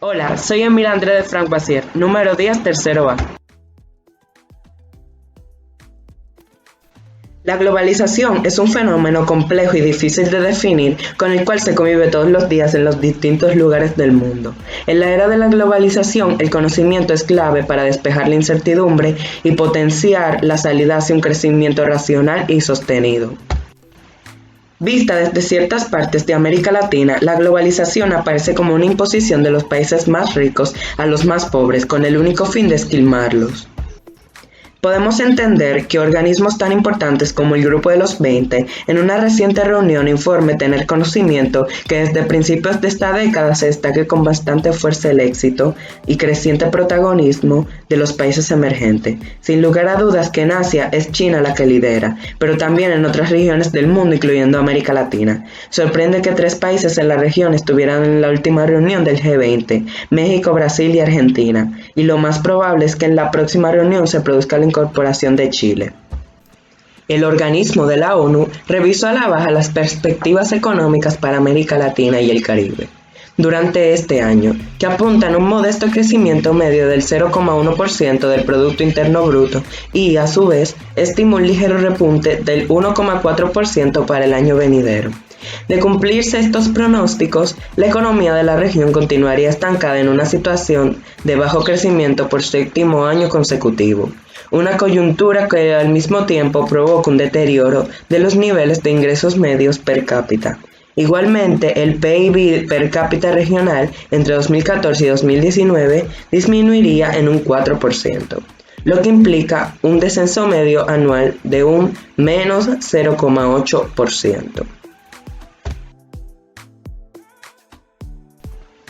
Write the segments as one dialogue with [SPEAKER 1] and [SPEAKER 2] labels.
[SPEAKER 1] Hola, soy Emil André de Frank Basier, número 10, tercero A. La globalización es un fenómeno complejo y difícil de definir con el cual se convive todos los días en los distintos lugares del mundo. En la era de la globalización, el conocimiento es clave para despejar la incertidumbre y potenciar la salida hacia un crecimiento racional y sostenido. Vista desde ciertas partes de América Latina, la globalización aparece como una imposición de los países más ricos a los más pobres con el único fin de esquilmarlos. Podemos entender que organismos tan importantes como el Grupo de los 20, en una reciente reunión informe tener conocimiento que desde principios de esta década se destaque con bastante fuerza el éxito y creciente protagonismo de los países emergentes. Sin lugar a dudas que en Asia es China la que lidera, pero también en otras regiones del mundo, incluyendo América Latina. Sorprende que 3 países en la región estuvieran en la última reunión del G20, México, Brasil y Argentina, y lo más probable es que en la próxima reunión se produzca la incorporación de Chile. El organismo de la ONU revisó a la baja las perspectivas económicas para América Latina y el Caribe durante este año, que apuntan a un modesto crecimiento medio del 0,1% del Producto Interno Bruto y, a su vez, estima un ligero repunte del 1,4% para el año venidero. De cumplirse estos pronósticos, la economía de la región continuaría estancada en una situación de bajo crecimiento por 7º año consecutivo, una coyuntura que al mismo tiempo provoca un deterioro de los niveles de ingresos medios per cápita. Igualmente, el PIB per cápita regional entre 2014 y 2019 disminuiría en un 4%, lo que implica un descenso medio anual de un menos 0,8%.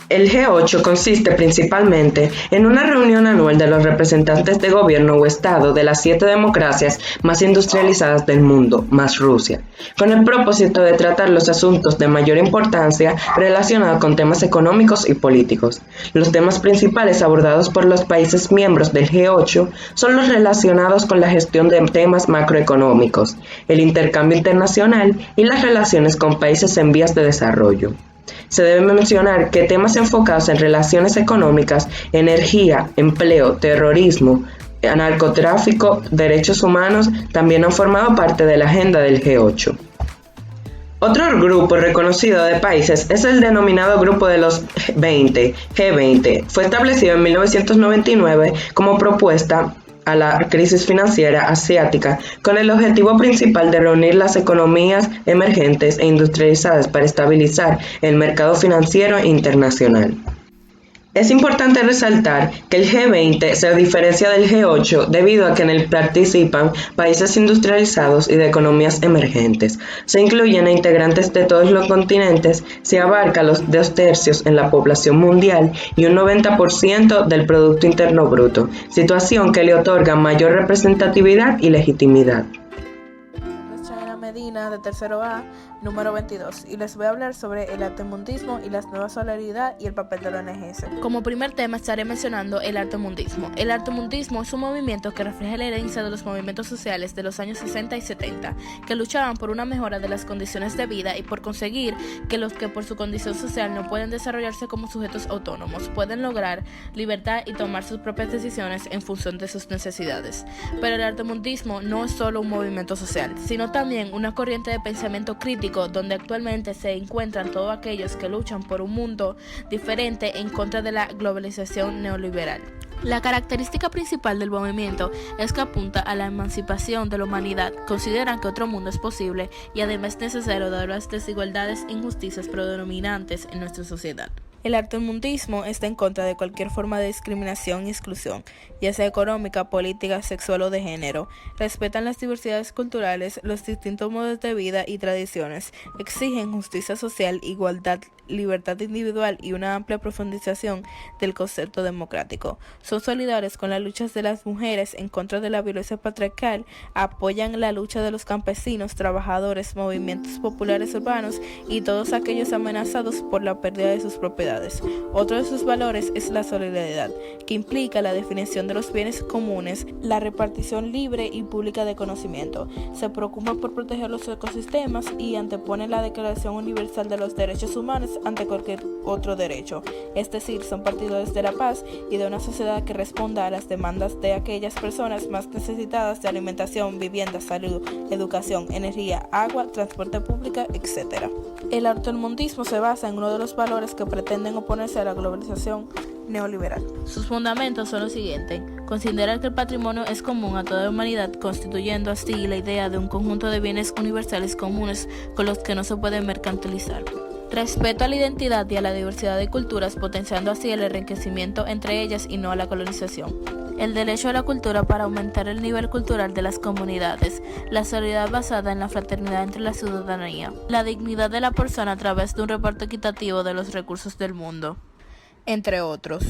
[SPEAKER 1] El G8 consiste principalmente en una reunión anual de los representantes de gobierno o Estado de las 7 democracias más industrializadas del mundo, más Rusia, con el propósito de tratar los asuntos de mayor importancia relacionados con temas económicos y políticos. Los temas principales abordados por los países miembros del G8 son los relacionados con la gestión de temas macroeconómicos, el intercambio internacional y las relaciones con países en vías de desarrollo. Se debe mencionar que temas enfocados en relaciones económicas, energía, empleo, terrorismo, narcotráfico, derechos humanos también han formado parte de la agenda del G8. Otro grupo reconocido de países es el denominado Grupo de los 20, G20. Fue establecido en 1999 como propuesta a la crisis financiera asiática con el objetivo principal de reunir las economías emergentes e industrializadas para estabilizar el mercado financiero internacional. Es importante resaltar que el G20 se diferencia del G8 debido a que en él participan países industrializados y de economías emergentes. Se incluyen a integrantes de todos los continentes, se abarca los 2/3 en la población mundial y un 90% del Producto Interno Bruto, situación que le otorga mayor representatividad y legitimidad.
[SPEAKER 2] Medina de tercero A, número 22, y les voy a hablar sobre el artemundismo y las nuevas solidaridad y el papel de la ONGs. Como primer tema estaré mencionando el artemundismo. El artemundismo es un movimiento que refleja la herencia de los movimientos sociales de los años 60 y 70, que luchaban por una mejora de las condiciones de vida y por conseguir que los que por su condición social no pueden desarrollarse como sujetos autónomos pueden lograr libertad y tomar sus propias decisiones en función de sus necesidades. Pero el artemundismo no es solo un movimiento social, sino también una corriente de pensamiento crítico donde actualmente se encuentran todos aquellos que luchan por un mundo diferente en contra de la globalización neoliberal. La característica principal del movimiento es que apunta a la emancipación de la humanidad, consideran que otro mundo es posible y además es necesario dar las desigualdades e injusticias predominantes en nuestra sociedad. El artemundismo está en contra de cualquier forma de discriminación y exclusión, ya sea económica, política, sexual o de género. Respetan las diversidades culturales, los distintos modos de vida y tradiciones. Exigen justicia social, igualdad, libertad individual y una amplia profundización del concepto democrático. Son solidarios con las luchas de las mujeres en contra de la violencia patriarcal, apoyan la lucha de los campesinos, trabajadores, movimientos populares urbanos y todos aquellos amenazados por la pérdida de sus propiedades. sociedades. Otro de sus valores es la solidaridad, que implica la definición de los bienes comunes, la repartición libre y pública de conocimiento. Se preocupa por proteger los ecosistemas y antepone la Declaración Universal de los Derechos Humanos ante cualquier otro derecho. Es decir, son partidarios de la paz y de una sociedad que responda a las demandas de aquellas personas más necesitadas de alimentación, vivienda, salud, educación, energía, agua, transporte público, etc. El altermundismo se basa en uno de los valores que pretenden oponerse a la globalización neoliberal. Sus fundamentos son los siguientes: considerar que el patrimonio es común a toda la humanidad, constituyendo así la idea de un conjunto de bienes universales comunes con los que no se puede mercantilizar. Respeto a la identidad y a la diversidad de culturas, potenciando así el enriquecimiento entre ellas y no a la colonización. El derecho a la cultura para aumentar el nivel cultural de las comunidades. La solidaridad basada en la fraternidad entre la ciudadanía. La dignidad de la persona a través de un reparto equitativo de los recursos del mundo, entre otros.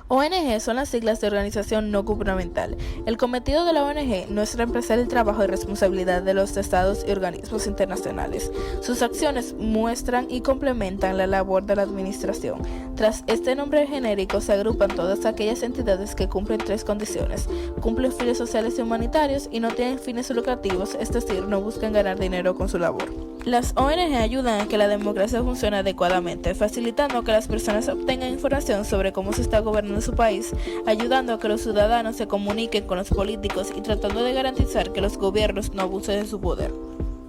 [SPEAKER 2] ONG son las siglas de organización no gubernamental. El cometido de la ONG no es reemplazar el trabajo y responsabilidad de los estados y organismos internacionales. Sus acciones muestran y complementan la labor de la administración. Tras este nombre genérico se agrupan todas aquellas entidades que cumplen tres condiciones: cumplen fines sociales y humanitarios y no tienen fines lucrativos, es decir, no buscan ganar dinero con su labor. Las ONG ayudan a que la democracia funcione adecuadamente, facilitando que las personas obtengan información sobre cómo se está gobernando su país, ayudando a que los ciudadanos se comuniquen con los políticos y tratando de garantizar que los gobiernos no abusen de su poder.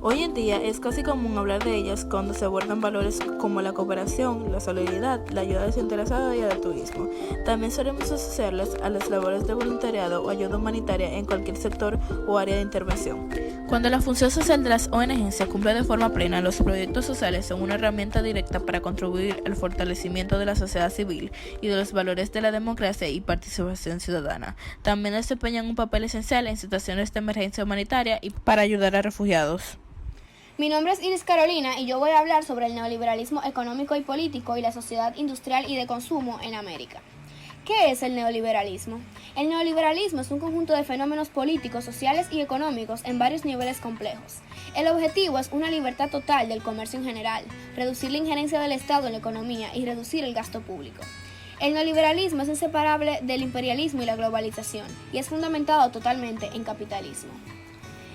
[SPEAKER 2] Hoy en día es casi común hablar de ellas cuando se abordan valores como la cooperación, la solidaridad, la ayuda desinteresada y el altruismo. También solemos asociarlas a las labores de voluntariado o ayuda humanitaria en cualquier sector o área de intervención. Cuando la función social de las ONG se cumple de forma plena, los proyectos sociales son una herramienta directa para contribuir al fortalecimiento de la sociedad civil y de los valores de la democracia y participación ciudadana. También desempeñan un papel esencial en situaciones de emergencia humanitaria y para ayudar a refugiados.
[SPEAKER 3] Mi nombre es Iris Carolina y yo voy a hablar sobre el neoliberalismo económico y político y la sociedad industrial y de consumo en América. ¿Qué es el neoliberalismo? El neoliberalismo es un conjunto de fenómenos políticos, sociales y económicos en varios niveles complejos. El objetivo es una libertad total del comercio en general, reducir la injerencia del Estado en la economía y reducir el gasto público. El neoliberalismo es inseparable del imperialismo y la globalización y es fundamentado totalmente en capitalismo.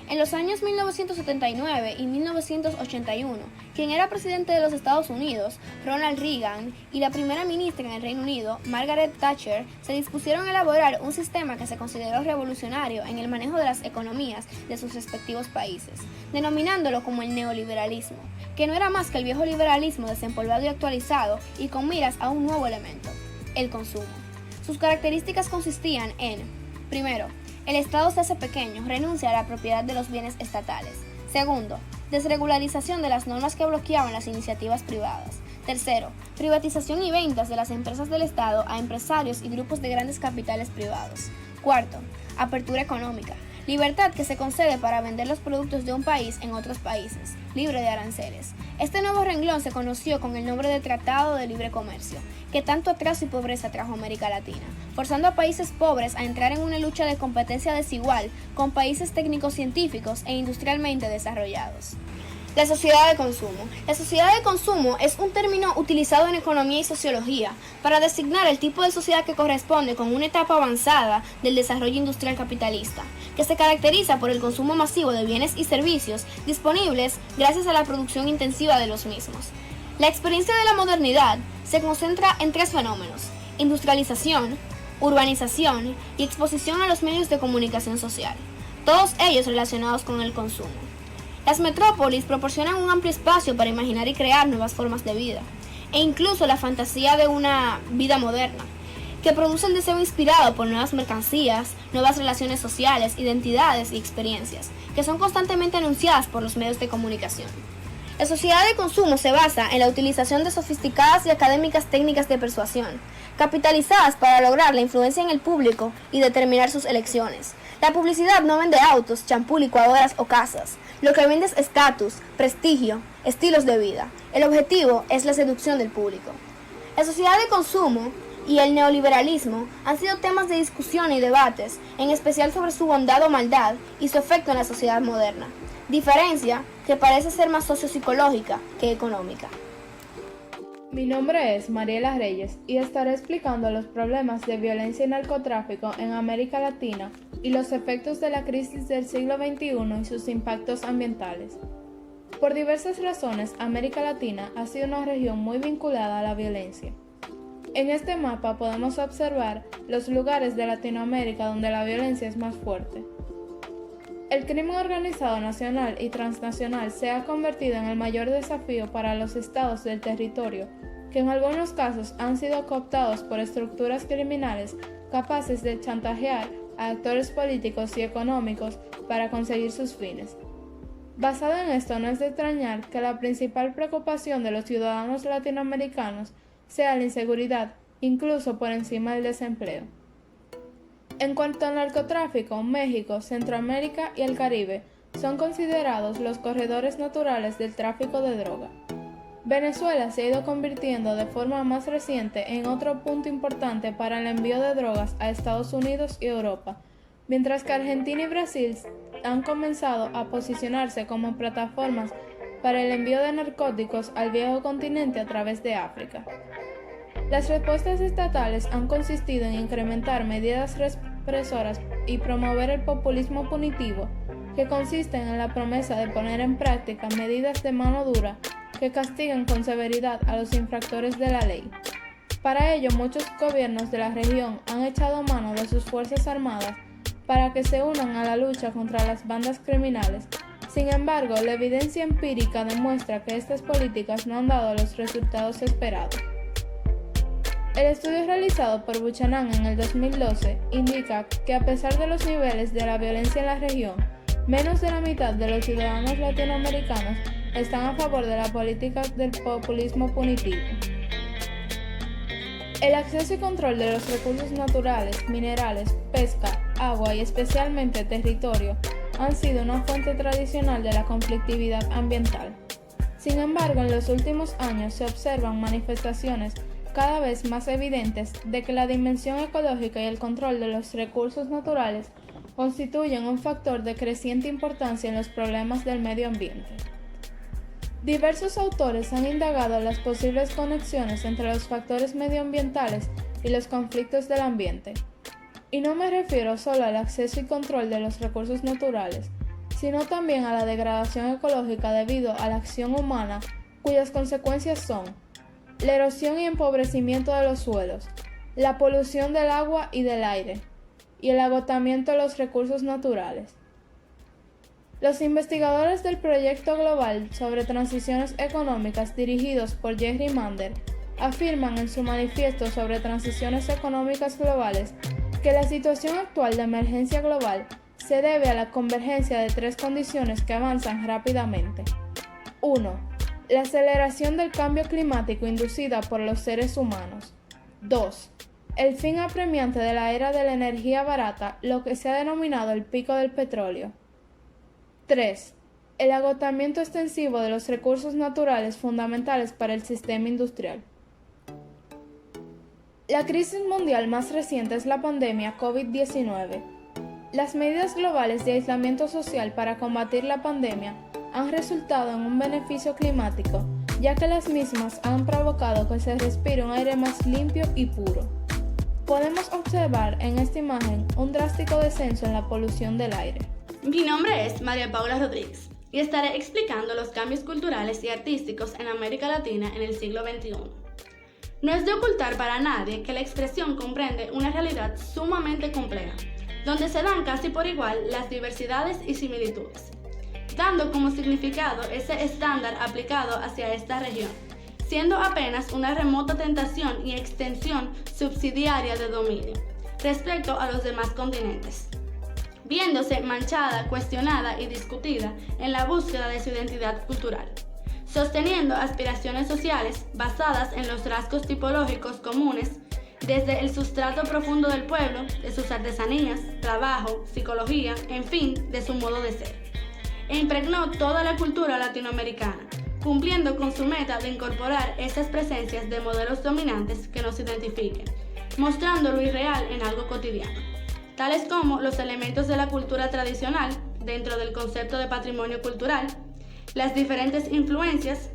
[SPEAKER 3] En los años 1979 y 1981, quien era presidente de los Estados Unidos, Ronald Reagan, y la primera ministra en el Reino Unido, Margaret Thatcher, se dispusieron a elaborar un sistema que se consideró revolucionario en el manejo de las economías de sus respectivos países, denominándolo como el neoliberalismo, que no era más que el viejo liberalismo desempolvado y actualizado y con miras a un nuevo elemento: el consumo. Sus características consistían en: primero, el Estado se hace pequeño, renuncia a la propiedad de los bienes estatales. Segundo, desregularización de las normas que bloqueaban las iniciativas privadas. Tercero, privatización y ventas de las empresas del Estado a empresarios y grupos de grandes capitales privados. Cuarto, apertura económica, libertad que se concede para vender los productos de un país en otros países, libre de aranceles. Este nuevo renglón se conoció con el nombre de Tratado de Libre Comercio, que tanto atraso y pobreza trajo a América Latina, forzando a países pobres a entrar en una lucha de competencia desigual con países técnico-científicos e industrialmente desarrollados. La sociedad de consumo. La sociedad de consumo es un término utilizado en economía y sociología para designar el tipo de sociedad que corresponde con una etapa avanzada del desarrollo industrial capitalista, que se caracteriza por el consumo masivo de bienes y servicios disponibles gracias a la producción intensiva de los mismos. La experiencia de la modernidad se concentra en tres fenómenos: industrialización, urbanización y exposición a los medios de comunicación social, todos ellos relacionados con el consumo. Las metrópolis proporcionan un amplio espacio para imaginar y crear nuevas formas de vida, e incluso la fantasía de una vida moderna, que produce el deseo inspirado por nuevas mercancías, nuevas relaciones sociales, identidades y experiencias, que son constantemente anunciadas por los medios de comunicación. La sociedad de consumo se basa en la utilización de sofisticadas y académicas técnicas de persuasión, capitalizadas para lograr la influencia en el público y determinar sus elecciones. La publicidad no vende autos, champú, licuadoras o casas. Lo que vende es estatus, prestigio, estilos de vida. El objetivo es la seducción del público. La sociedad de consumo y el neoliberalismo han sido temas de discusión y debates, en especial sobre su bondad o maldad y su efecto en la sociedad moderna. Diferencia que parece ser más sociopsicológica que económica.
[SPEAKER 2] Mi nombre es Mariela Reyes y estaré explicando los problemas de violencia y narcotráfico en América Latina y los efectos de la crisis del siglo XXI y sus impactos ambientales. Por diversas razones, América Latina ha sido una región muy vinculada a la violencia. En este mapa podemos observar los lugares de Latinoamérica donde la violencia es más fuerte. El crimen organizado nacional y transnacional se ha convertido en el mayor desafío para los estados del territorio, que en algunos casos han sido cooptados por estructuras criminales capaces de chantajear a actores políticos y económicos para conseguir sus fines. Basado en esto, no es de extrañar que la principal preocupación de los ciudadanos latinoamericanos sea la inseguridad, incluso por encima del desempleo. En cuanto al narcotráfico, México, Centroamérica y el Caribe son considerados los corredores naturales del tráfico de droga. Venezuela se ha ido convirtiendo de forma más reciente en otro punto importante para el envío de drogas a Estados Unidos y Europa, mientras que Argentina y Brasil han comenzado a posicionarse como plataformas para el envío de narcóticos al viejo continente a través de África. Las respuestas estatales han consistido en incrementar medidas represoras y promover el populismo punitivo, que consisten en la promesa de poner en práctica medidas de mano dura que castiguen con severidad a los infractores de la ley. Para ello, muchos gobiernos de la región han echado mano de sus fuerzas armadas para que se unan a la lucha contra las bandas criminales. Sin embargo, la evidencia empírica demuestra que estas políticas no han dado los resultados esperados. El estudio realizado por Buchanan en el 2012 indica que a pesar de los niveles de la violencia en la región, menos de la mitad de los ciudadanos latinoamericanos están a favor de la política del populismo punitivo. El acceso y control de los recursos naturales, minerales, pesca, agua y especialmente territorio han sido una fuente tradicional de la conflictividad ambiental. Sin embargo, en los últimos años se observan manifestaciones cada vez más evidentes de que la dimensión ecológica y el control de los recursos naturales constituyen un factor de creciente importancia en los problemas del medio ambiente. Diversos autores han indagado las posibles conexiones entre los factores medioambientales y los conflictos del ambiente. Y no me refiero solo al acceso y control de los recursos naturales, sino también a la degradación ecológica debido a la acción humana, cuyas consecuencias son la erosión y empobrecimiento de los suelos, la polución del agua y del aire, y el agotamiento de los recursos naturales. Los investigadores del Proyecto Global sobre Transiciones Económicas dirigidos por Jerry Mander afirman en su manifiesto sobre transiciones económicas globales que la situación actual de emergencia global se debe a la convergencia de tres condiciones que avanzan rápidamente. 1. La aceleración del cambio climático inducida por los seres humanos. 2. El fin apremiante de la era de la energía barata, lo que se ha denominado el pico del petróleo. 3. El agotamiento extensivo de los recursos naturales fundamentales para el sistema industrial. La crisis mundial más reciente es la pandemia COVID-19. Las medidas globales de aislamiento social para combatir la pandemia han resultado en un beneficio climático, ya que las mismas han provocado que se respire un aire más limpio y puro. Podemos observar en esta imagen un drástico descenso en la polución del aire.
[SPEAKER 4] Mi nombre es María Paula Rodríguez y estaré explicando los cambios culturales y artísticos en América Latina en el siglo XXI. No es de ocultar para nadie que la expresión comprende una realidad sumamente compleja, donde se dan casi por igual las diversidades y similitudes, dando como significado ese estándar aplicado hacia esta región, siendo apenas una remota tentación y extensión subsidiaria de dominio respecto a los demás continentes, viéndose manchada, cuestionada y discutida en la búsqueda de su identidad cultural, sosteniendo aspiraciones sociales basadas en los rasgos tipológicos comunes, desde el sustrato profundo del pueblo, de sus artesanías, trabajo, psicología, en fin, de su modo de ser, e impregnó toda la cultura latinoamericana, cumpliendo con su meta de incorporar esas presencias de modelos dominantes que nos identifiquen, mostrando lo irreal en algo cotidiano, tales como los elementos de la cultura tradicional dentro del concepto de patrimonio cultural, las diferentes influencias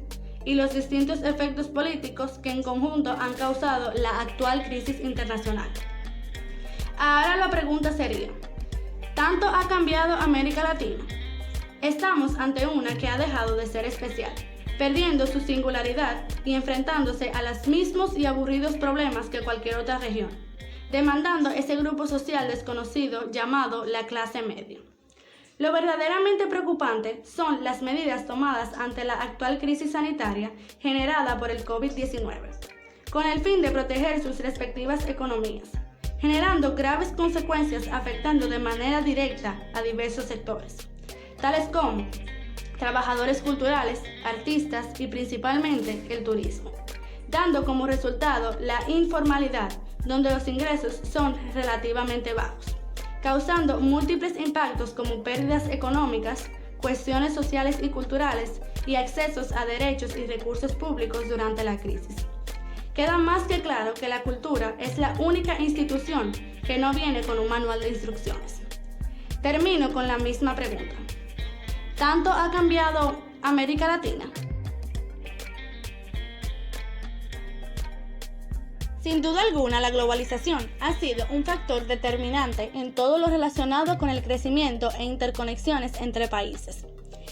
[SPEAKER 4] y los distintos efectos políticos que en conjunto han causado la actual crisis internacional. Ahora la pregunta sería, ¿tanto ha cambiado América Latina? Estamos ante una que ha dejado de ser especial, perdiendo su singularidad y enfrentándose a los mismos y aburridos problemas que cualquier otra región, demandando ese grupo social desconocido llamado la clase media. Lo verdaderamente preocupante son las medidas tomadas ante la actual crisis sanitaria generada por el COVID-19, con el fin de proteger sus respectivas economías, generando graves consecuencias afectando de manera directa a diversos sectores, tales como trabajadores culturales, artistas y principalmente el turismo, dando como resultado la informalidad, donde los ingresos son relativamente bajos, causando múltiples impactos como pérdidas económicas, cuestiones sociales y culturales y accesos a derechos y recursos públicos durante la crisis. Queda más que claro que la cultura es la única institución que no viene con un manual de instrucciones. Termino con la misma pregunta. ¿Tanto ha cambiado América Latina? Sin duda alguna, la globalización ha sido un factor determinante en todo lo relacionado con el crecimiento e interconexiones entre países,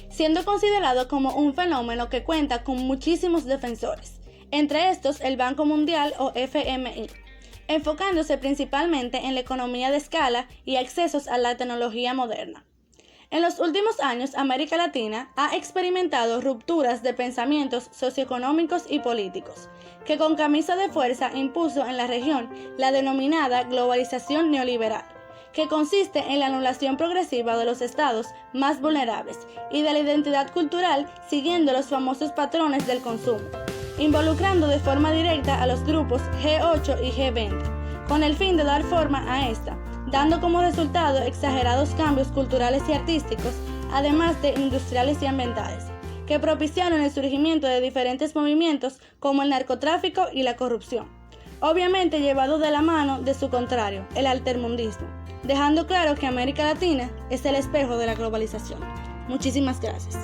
[SPEAKER 4] siendo considerado como un fenómeno que cuenta con muchísimos defensores, entre estos el Banco Mundial o FMI, enfocándose principalmente en la economía de escala y accesos a la tecnología moderna. En los últimos años, América Latina ha experimentado rupturas de pensamientos socioeconómicos y políticos, que con camisa de fuerza impuso en la región la denominada globalización neoliberal, que consiste en la anulación progresiva de los estados más vulnerables y de la identidad cultural siguiendo los famosos patrones del consumo, involucrando de forma directa a los grupos G8 y G20, con el fin de dar forma a esta, dando como resultado exagerados cambios culturales y artísticos, además de industriales y ambientales, que propiciaron el surgimiento de diferentes movimientos como el narcotráfico y la corrupción, obviamente llevado de la mano de su contrario, el altermundismo, dejando claro que América Latina es el espejo de la globalización. Muchísimas gracias.